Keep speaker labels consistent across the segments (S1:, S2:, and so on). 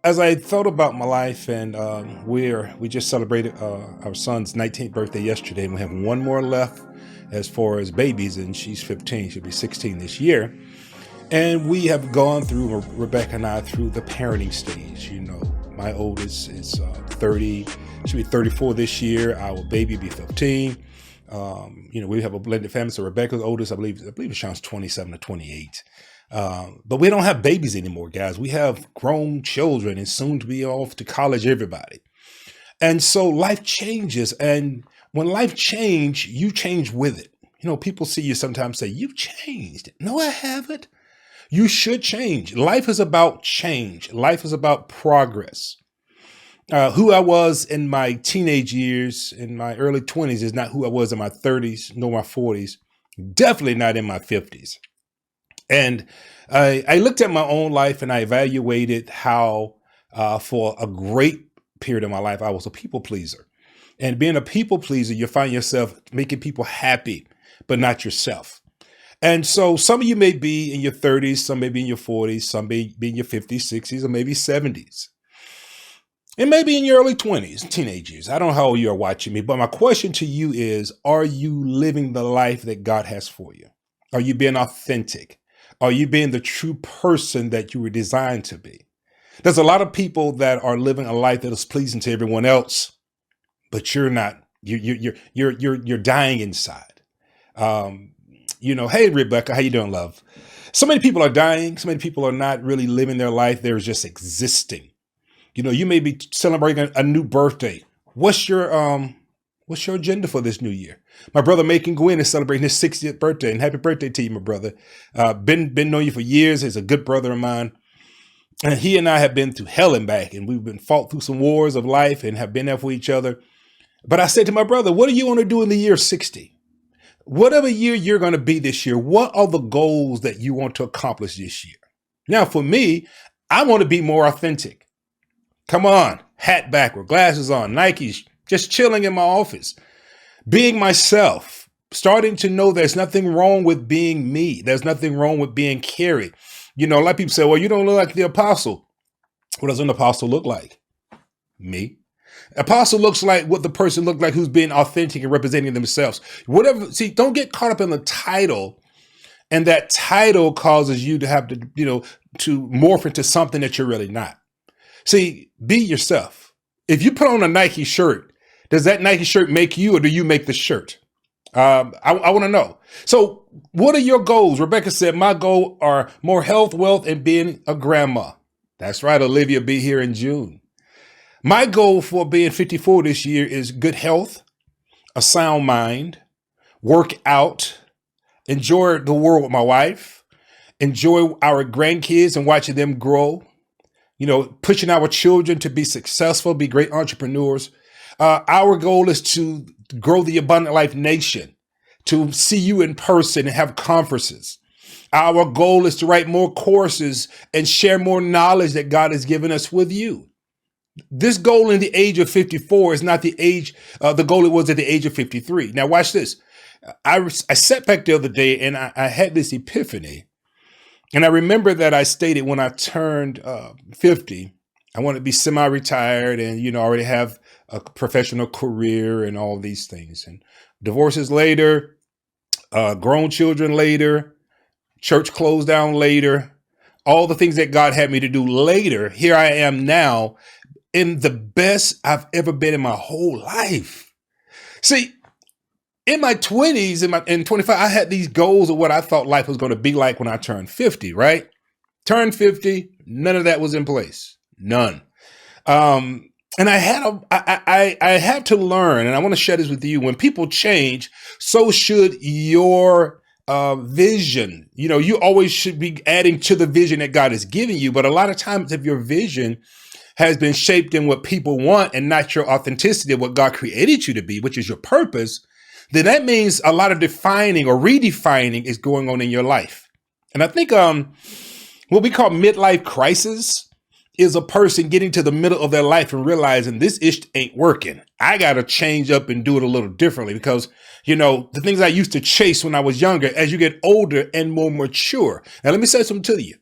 S1: as I thought about my life, and we just celebrated our son's 19th birthday yesterday, and we have one more left as far as babies, and she's 15. She'll be 16 this year. And we have gone through, Rebecca and I, through the parenting stage. My oldest is 30, she'll be 34 this year. Our baby will be 15. We have a blended family. So Rebecca's oldest, I believe it sounds 27 to 28. But we don't have babies anymore, guys. We have grown children and soon to be off to college, everybody. And so life changes. And when life changes, you change with it. People see you sometimes say, you've changed. No, I haven't. You should change. Life is about change. Life is about progress. Who I was in my teenage years, in my early 20s, is not who I was in my 30s, nor my 40s. Definitely not in my 50s. And I looked at my own life and I evaluated how for a great period of my life, I was a people pleaser. And being a people pleaser, you find yourself making people happy, but not yourself. And so some of you may be in your 30s, some may be in your 40s, some may be in your 50s, 60s, or maybe 70s. It may be in your early 20s, teenage years. I don't know how old you are watching me, but my question to you is, are you living the life that God has for you? Are you being authentic? Are you being the true person that you were designed to be? There's a lot of people that are living a life that is pleasing to everyone else, but you're not. You're dying inside. Hey Rebecca, how you doing, love? So many people are dying. So many people are not really living their life. They're just existing. You may be celebrating a new birthday. What's your agenda for this new year? My brother Macon Gwynn is celebrating his 60th birthday, and happy birthday to you, my brother. Been knowing you for years. He's a good brother of mine. And he and I have been through hell and back, and we've been fought through some wars of life and have been there for each other. But I said to my brother, what do you want to do in the year 60? Whatever year you're going to be this year, what are the goals that you want to accomplish this year? Now, for me, I want to be more authentic. Come on, hat backward, glasses on, Nikes, just chilling in my office, being myself, starting to know there's nothing wrong with being me. There's nothing wrong with being Carrie. A lot of people say, well, you don't look like the apostle. What does an apostle look like? Me. Apostle looks like what the person looked like who's being authentic and representing themselves. Don't get caught up in the title, and that title causes you to have to, to morph into something that you're really not. See, be yourself. If you put on a Nike shirt, does that Nike shirt make you, or do you make the shirt? I want to know. So what are your goals? Rebecca said, my goal are more health, wealth, and being a grandma. That's right. Olivia be here in June. My goal for being 54 this year is good health, a sound mind, work out, enjoy the world with my wife, enjoy our grandkids and watching them grow, pushing our children to be successful, be great entrepreneurs. Our goal is to grow the Abundant Life Nation, to see you in person and have conferences. Our goal is to write more courses and share more knowledge that God has given us with you. This goal in the age of 54 is not the goal it was at the age of 53. Now watch this. I sat back the other day and I had this epiphany. And I remember that I stated when I turned 50, I want to be semi-retired and, already have a professional career and all these things. And divorces later, grown children later, church closed down later, all the things that God had me to do later. Here I am now in the best I've ever been in my whole life. See, in my 20s, in 25, I had these goals of what I thought life was going to be like when I turned 50, right? Turned 50, none of that was in place. None. And I had to learn, and I want to share this with you. When people change, so should your vision. You always should be adding to the vision that God has given you. But a lot of times, if your vision has been shaped in what people want and not your authenticity of what God created you to be, which is your purpose, then that means a lot of defining or redefining is going on in your life. And I think what we call midlife crisis is a person getting to the middle of their life and realizing this ish ain't working. I got to change up and do it a little differently because, the things I used to chase when I was younger, as you get older and more mature. Now, let me say something to you.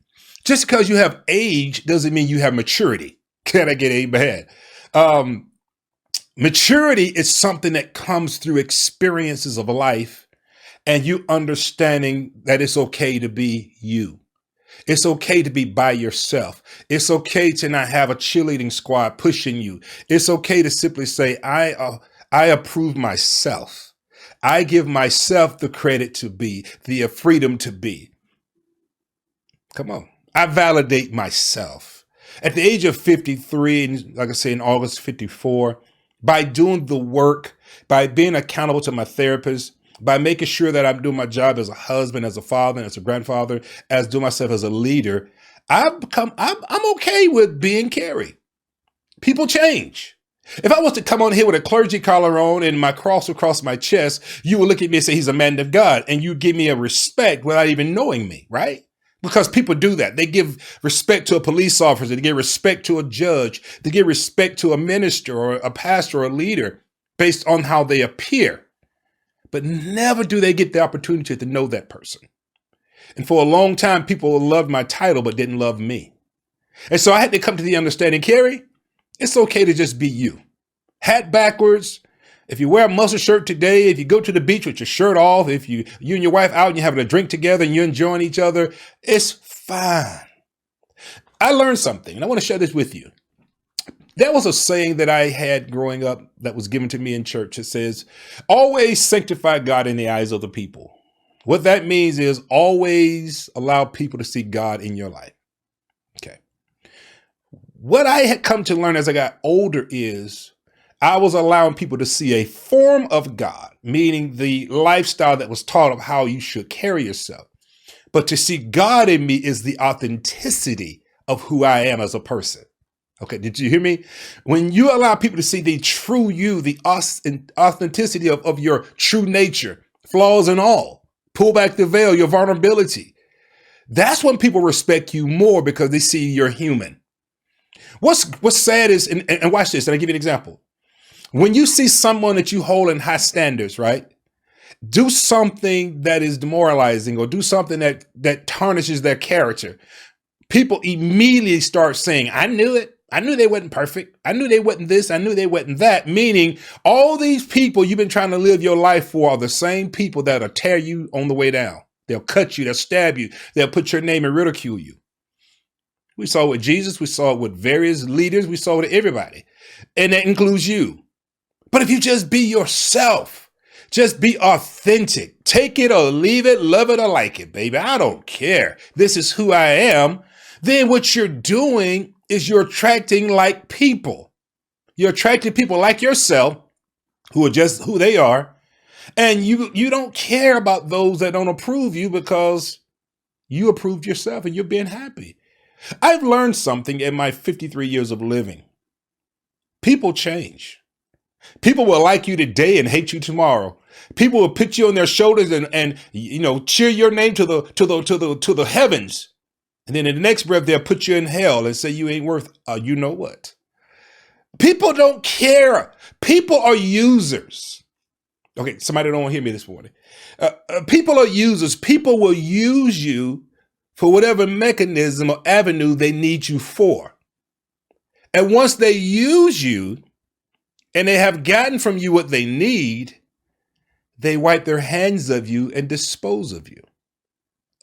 S1: Just because you have age doesn't mean you have maturity. Can I get amen? Um, Maturity is something that comes through experiences of life and you understanding that it's okay to be you. It's okay to be by yourself. It's okay to not have a cheerleading squad pushing you. It's okay to simply say, I approve myself. I give myself the credit to be, the freedom to be. Come on. I validate myself. At the age of 53, and like I say, in August 54, by doing the work, by being accountable to my therapist, by making sure that I'm doing my job as a husband, as a father, as a grandfather, as doing myself as a leader, I'm okay with being Carrie. People change. If I was to come on here with a clergy collar on and my cross across my chest, you would look at me and say, he's a man of God. And you give me a respect without even knowing me, right? Because people do that. They give respect to a police officer. They give respect to a judge. They give respect to a minister or a pastor or a leader based on how they appear. But never do they get the opportunity to know that person. And for a long time, people loved my title, but didn't love me. And so I had to come to the understanding, Carrie, it's okay to just be you. Hat backwards. If you wear a muscle shirt today, if you go to the beach with your shirt off, if you and your wife out and you're having a drink together and you're enjoying each other, it's fine. I learned something, and I want to share this with you. There was a saying that I had growing up that was given to me in church. It says, always sanctify God in the eyes of the people. What that means is always allow people to see God in your life. Okay. What I had come to learn as I got older is I was allowing people to see a form of God, meaning the lifestyle that was taught of how you should carry yourself. But to see God in me is the authenticity of who I am as a person. Okay, did you hear me? When you allow people to see the true you, the authenticity of your true nature, flaws and all, pull back the veil, your vulnerability, that's when people respect you more because they see you're human. What's sad is, and watch this, and I'll give you an example. When you see someone that you hold in high standards, right? Do something that is demoralizing or do something that tarnishes their character. People immediately start saying, I knew it. I knew they wasn't perfect. I knew they wasn't this. I knew they wasn't that. Meaning all these people you've been trying to live your life for are the same people that'll tear you on the way down. They'll cut you. They'll stab you. They'll put your name and ridicule you. We saw it with Jesus. We saw it with various leaders. We saw it with everybody. And that includes you. But if you just be yourself, just be authentic, take it or leave it, love it or like it, baby. I don't care. This is who I am. Then what you're doing is you're attracting like people. You're attracting people like yourself who are just who they are. And you don't care about those that don't approve you because you approved yourself and you're being happy. I've learned something in my 53 years of living. People change. People will like you today and hate you tomorrow. People will put you on their shoulders and cheer your name to the heavens. And then in the next breath, they'll put you in hell and say you ain't worth, you know what? People don't care. People are users. Okay, somebody don't want to hear me this morning. People are users. People will use you for whatever mechanism or avenue they need you for. And once they use you and they have gotten from you what they need, they wipe their hands of you and dispose of you.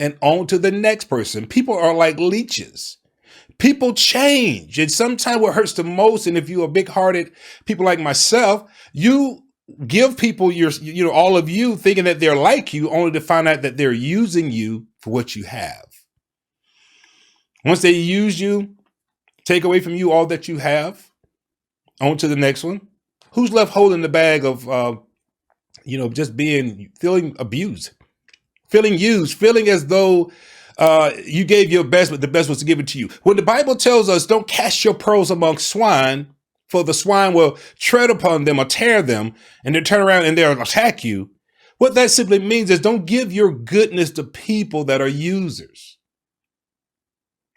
S1: And on to the next person. People are like leeches. People change. And sometimes what hurts the most, and if you're a big-hearted people like myself, you give people all of you thinking that they're like you, only to find out that they're using you for what you have. Once they use you, take away from you all that you have, on to the next one. Who's left holding the bag of, just feeling abused? Feeling used, feeling as though you gave your best, but the best was given to you. When the Bible tells us, don't cast your pearls among swine, for the swine will tread upon them or tear them, and they'll turn around and they'll attack you. What that simply means is don't give your goodness to people that are users.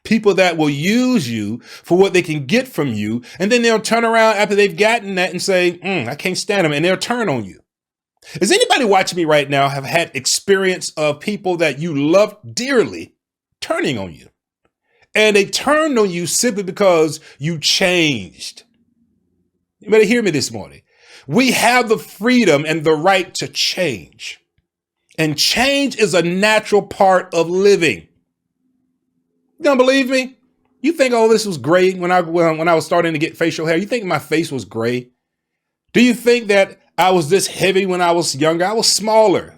S1: People that will use you for what they can get from you, and then they'll turn around after they've gotten that and say, I can't stand them, and they'll turn on you. Is anybody watching me right now have had experience of people that you love dearly turning on you? And they turned on you simply because you changed. You better hear me this morning. We have the freedom and the right to change. And change is a natural part of living. You don't believe me? You think all this was gray when I was starting to get facial hair? You think my face was gray? Do you think that I was this heavy when I was younger? I was smaller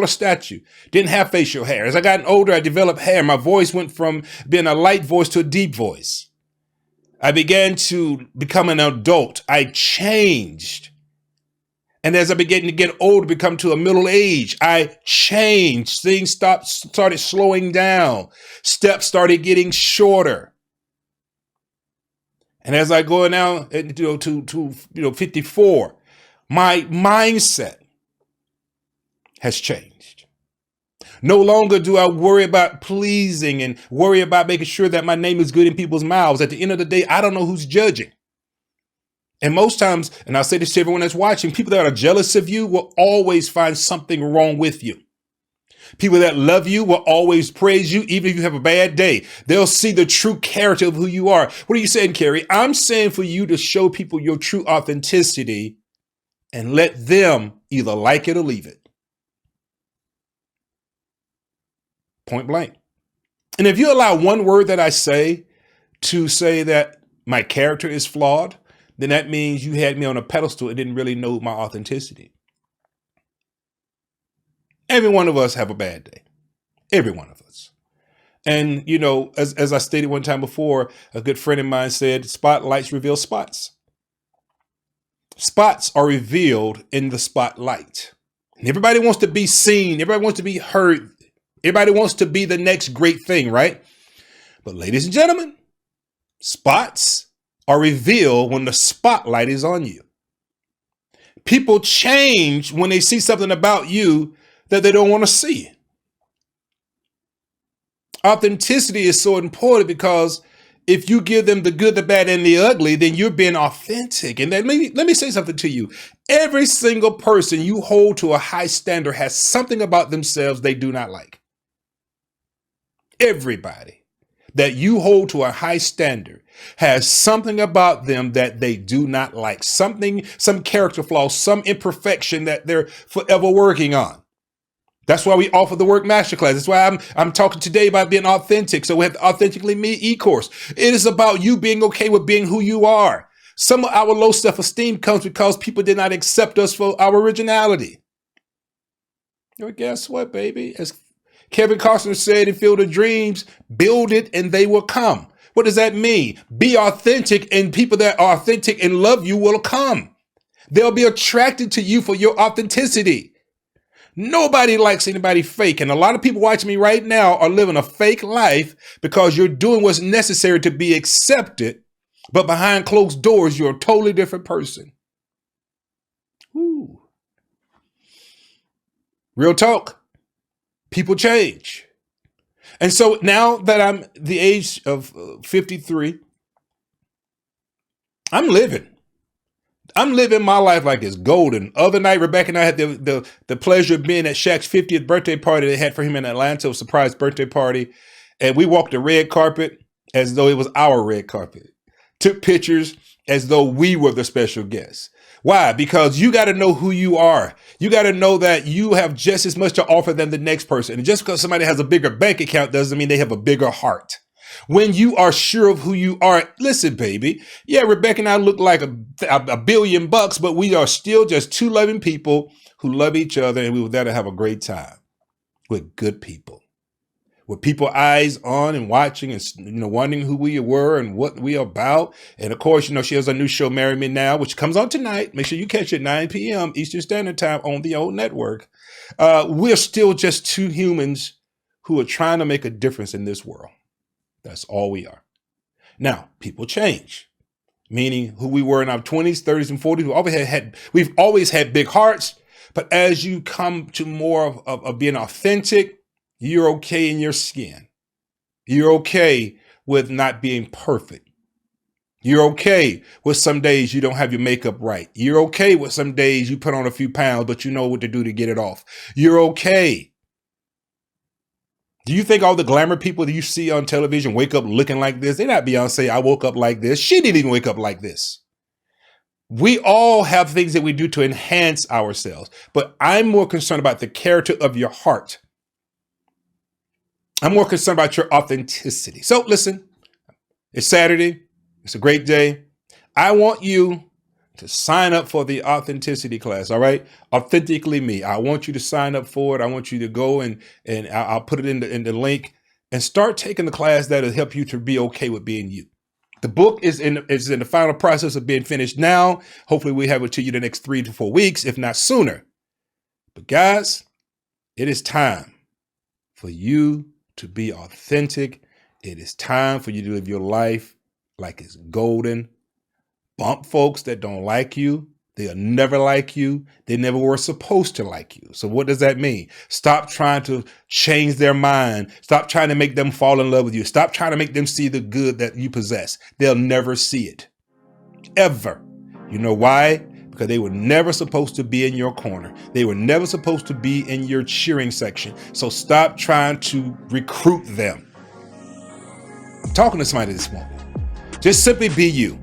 S1: stature, didn't have facial hair. As I got older, I developed hair. My voice went from being a light voice to a deep voice. I began to become an adult. I changed. And as I began to get older, become to a middle age, I changed. Things started slowing down. Steps started getting shorter. And as I go now to 54, my mindset has changed. No longer do I worry about pleasing and worry about making sure that my name is good in people's mouths. At the end of the day, I don't know who's judging. And most times, and I'll say this to everyone that's watching, people that are jealous of you will always find something wrong with you. People that love you will always praise you, even if you have a bad day. They'll see the true character of who you are. What are you saying, Carrie? I'm saying for you to show people your true authenticity and let them either like it or leave it. Point blank. And if you allow one word that I say to say that my character is flawed, then that means you had me on a pedestal and didn't really know my authenticity. Every one of us have a bad day. Every one of us. And, as I stated one time before, a good friend of mine said, spotlights reveal spots. Spots are revealed in the spotlight. And everybody wants to be seen. Everybody wants to be heard. Everybody wants to be the next great thing, right? But ladies and gentlemen, spots are revealed when the spotlight is on you. People change when they see something about you that they don't want to see. Authenticity is so important because if you give them the good, the bad, and the ugly, then you're being authentic. And then let me say something to you. Every single person you hold to a high standard has something about themselves they do not like. Everybody that you hold to a high standard has something about them that they do not like. Something, some character flaw, some imperfection that they're forever working on. That's why we offer the Work Masterclass. That's why I'm talking today about being authentic. So we have the Authentically Me e-course. It is about you being okay with being who you are. Some of our low self-esteem comes because people did not accept us for our originality. Well, guess what, baby? As Kevin Costner said in Field of Dreams, build it and they will come. What does that mean? Be authentic, and people that are authentic and love you will come. They'll be attracted to you for your authenticity. Nobody likes anybody fake. And a lot of people watching me right now are living a fake life because you're doing what's necessary to be accepted. But behind closed doors, you're a totally different person. Ooh. Real talk. People change. And so now that I'm the age of 53, I'm living my life like it's golden. Other night, Rebecca and I had the pleasure of being at Shaq's 50th birthday party they had for him in Atlanta, a surprise birthday party. And we walked the red carpet as though it was our red carpet. Took pictures as though we were the special guests. Why? Because you got to know who you are. You got to know that you have just as much to offer than the next person. And just because somebody has a bigger bank account doesn't mean they have a bigger heart. When you are sure of who you are, listen, baby. Yeah, Rebecca and I look like a $1 billion, but we are still just two loving people who love each other, and we were there to have a great time with good people. With people eyes on and watching and, wondering who we were and what we are about. And of course, she has a new show, Marry Me Now, which comes on tonight. Make sure you catch it 9 p.m. Eastern Standard Time on the old network. We're still just two humans who are trying to make a difference in this world. That's all we are. Now, people change, meaning who we were in our 20s, 30s, and 40s. We've always had big hearts, but as you come to more of being authentic, you're okay in your skin. You're okay with not being perfect. You're okay with some days you don't have your makeup right. You're okay with some days you put on a few pounds, but you know what to do to get it off. You're okay. Do you think all the glamour people that you see on television wake up looking like this? They're not Beyonce. I woke up like this. She didn't even wake up like this. We all have things that we do to enhance ourselves, but I'm more concerned about the character of your heart. I'm more concerned about your authenticity. So listen, it's Saturday. It's a great day. I want you to sign up for the authenticity class. All right. Authentically me. I want you to sign up for it. I want you to go and I'll put it in the link and start taking the class that'll help you to be okay with being you. The book is in the final process of being finished now. Hopefully we have it to you the next 3 to 4 weeks, if not sooner. But guys, it is time for you to be authentic. It is time for you to live your life like it's golden. Bump folks that don't like you. They'll never like you. They never were supposed to like you. So what does that mean? Stop trying to change their mind. Stop trying to make them fall in love with you. Stop trying to make them see the good that you possess. They'll never see it. Ever. You know why? Because they were never supposed to be in your corner. They were never supposed to be in your cheering section. So stop trying to recruit them. I'm talking to somebody this morning. Just simply be you.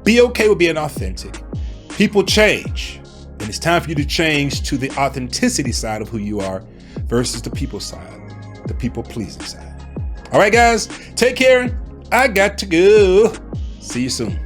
S1: Be okay with being authentic. People change, and it's time for you to change to the authenticity side of who you are versus the people side, the people-pleasing side. All right, guys, take care. I got to go. See you soon.